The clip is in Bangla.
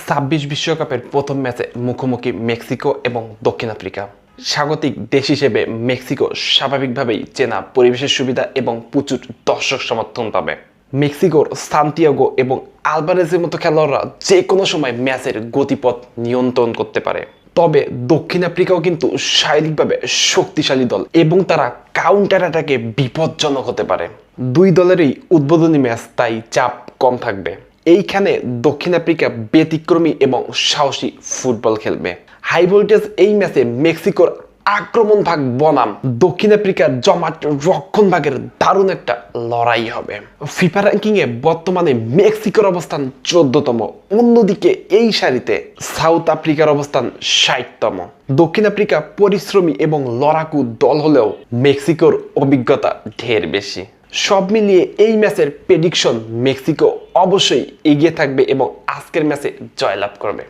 ২৬ বিশ্বকাপের প্রথম ম্যাচে মুখোমুখি মেক্সিকো এবং দক্ষিণ আফ্রিকা। স্বাগতিক দেশ হিসেবে মেক্সিকো স্বাভাবিকভাবেই চেনা পরিবেশের সুবিধা এবং প্রচুর দর্শক সমর্থন পাবে। মেক্সিকোর সান্তিয়াগো এবং আলভারেজের মতো খেলোয়াড়রা যে কোনো সময় ম্যাচের গতিপথ নিয়ন্ত্রণ করতে পারে। তবে দক্ষিণ আফ্রিকাও কিন্তু শারীরিকভাবে শক্তিশালী দল এবং তারা কাউন্টার অ্যাটাকে বিপজ্জনক হতে পারে। দুই দলেরই উদ্বোধনী ম্যাচ, তাই চাপ কম থাকবে। এইখানে দক্ষিণ আফ্রিকা ব্যতিক্রমী এবং সাহসী ফুটবল খেলবে। হাই ভোল্টেজ এই ম্যাচে মেক্সিকোর আক্রমণ ভাগ বনাম দক্ষিণ আফ্রিকার জমাট রক্ষণ ভাগের দারুণ একটা লড়াই হবে। ফিফা র্যাঙ্কিং এ বর্তমানে মেক্সিকোর অবস্থান 14তম, অন্যদিকে এই সারিতে সাউথ আফ্রিকার অবস্থান 60তম। দক্ষিণ আফ্রিকা পরিশ্রমী এবং লড়াকু দল হলেও মেক্সিকোর অভিজ্ঞতা ঢের বেশি। সব মিলিয়ে এই ম্যাচের প্রেডিকশন মেক্সিকো অবশ্যই এগিয়ে থাকবে এবং আজকের ম্যাচে জয়লাভ করবে।